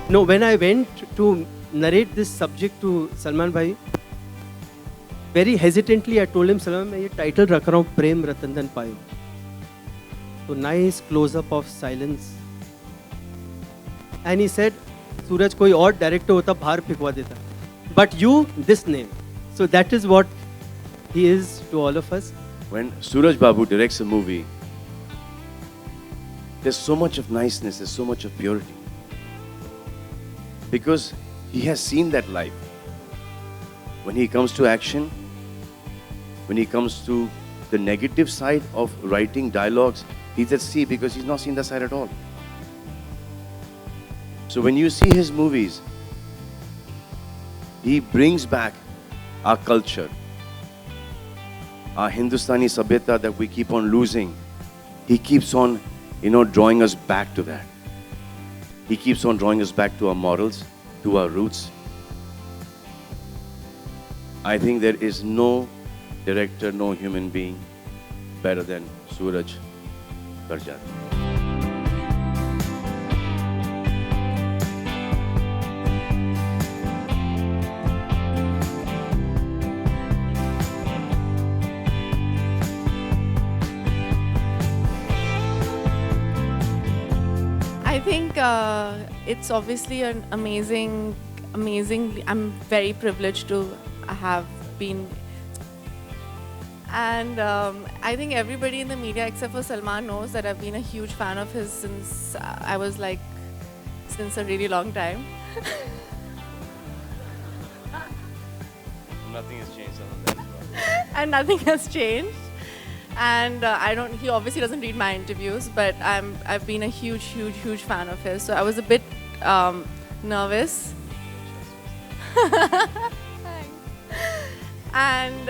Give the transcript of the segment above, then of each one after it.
No, when I went to narrate this subject to Salman Bhai, very hesitantly I told him, Salman, मैं ये title रख रहा हूँ प्रेम रतन पायो. So nice close up of silence. And he said, सूरज कोई और director होता बाहर फेंकवा देता. But you, this name. So that is what he is to all of us. When Suraj Babu directs a movie, there's so much of niceness, there's so much of purity. Because he has seen that life. When he comes to action, when he comes to the negative side of writing dialogues, he's at sea because he's not seen that side at all. So when you see his movies, he brings back our culture, our Hindustani sabhyata that we keep on losing. He keeps on, drawing us back to that. He keeps on drawing us back to our morals, to our roots. I think there is no director, no human being better than Suraj Barjatya. I think it's obviously an amazing. I'm very privileged to have been, and I think everybody in the media except for Salman knows that I've been a huge fan of his since since a really long time. Nothing has changed other than And nothing has changed. And he obviously doesn't read my interviews, but I've been a huge fan of his. So I was a bit nervous. And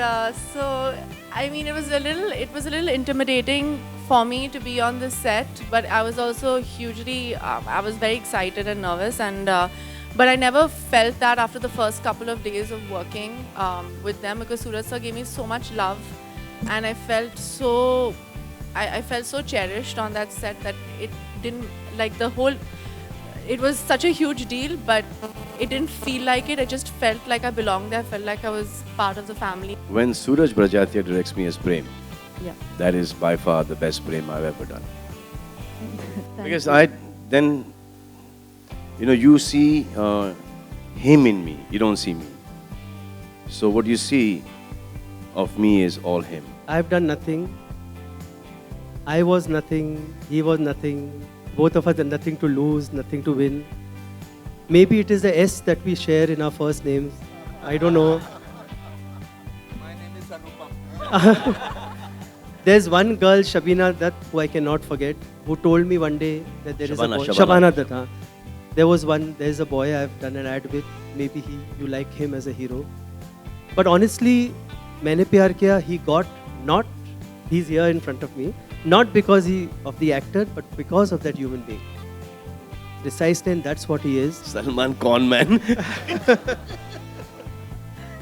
so I mean, it was a little intimidating for me to be on the set, but I was also I was very excited and nervous, and but I never felt that after the first couple of days of working with them, because Suraj sir gave me so much love. And I felt so cherished on that set that it didn't it was such a huge deal, but it didn't feel like it. I just felt like I belonged there. I felt like I was part of the family. When Suraj Barjatya directs me as Prem, Yeah. that is by far the best Prem I've ever done. Because you see him in me, you don't see me. So what you see of me is all him. I've done nothing. I was nothing. He was nothing. Both of us had nothing to lose, nothing to win. Maybe it is the S that we share in our first names. I don't know. My name is Anupam. There's one girl, Shabina Dutt, who I cannot forget, who told me one day that there is a boy. Shabana. Shabana Dutt, huh? There's a boy I've done an ad with. Maybe you like him as a hero. But honestly, मैंने प्यार किया, he got he's here in front of me, not because of the actor, but because of that human being. Precisely, and that's what he is. Salman con man.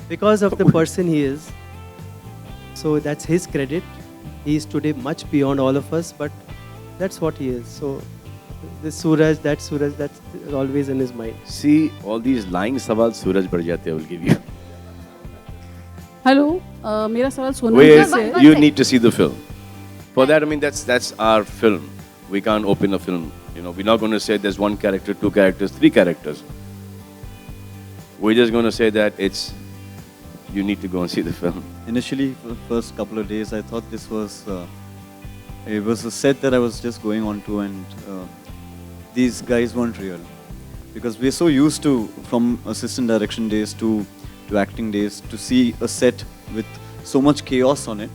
Because of the person he is. So that's his credit. He is today much beyond all of us, but that's what he is. So this Suraj, that's always in his mind. See, all these lying sawal Suraj Barjatya will give you. Hello मेरा सवाल Sonam Wait, से है। you need to see the film. For that, I mean, that's our film. We can't open a film. We're not going to say there's one character, two characters, three characters. We're just going to say that you need to go and see the film. Initially, for the first couple of days, I thought this was it was a set that I was just going on to, and these guys weren't real, because we're so used to, from assistant direction days to acting days, to see a set with so much chaos on it,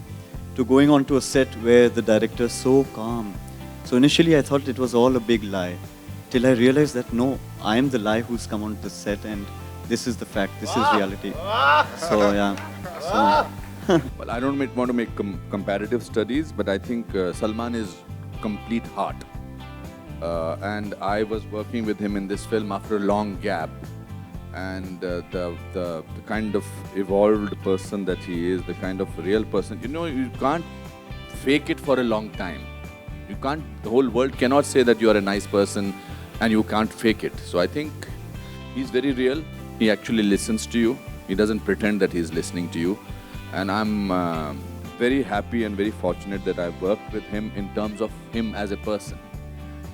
to going on to a set where the director is so calm. So initially, I thought it was all a big lie, till I realized that no, I am the lie who's come on the set, and this is the fact, this is reality. So yeah. So, Well, I don't want to make comparative studies, but I think Salman is complete heart. And I was working with him in this film after a long gap. And the kind of evolved person that he is, the kind of real person, you can't fake it for a long time. The whole world cannot say that you are a nice person and you can't fake it. So I think he's very real. He actually listens to you. He doesn't pretend that he's listening to you. And I'm very happy and very fortunate that I've worked with him in terms of him as a person.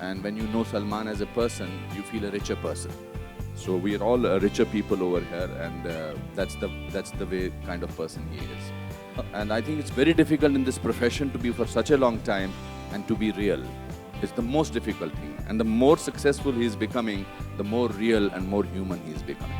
And when you know Salman as a person, you feel a richer person. So we are all richer people over here, and that's the way kind of person he is. And I think it's very difficult in this profession to be for such a long time and to be real. It's the most difficult thing. And the more successful he is becoming, the more real and more human he is becoming.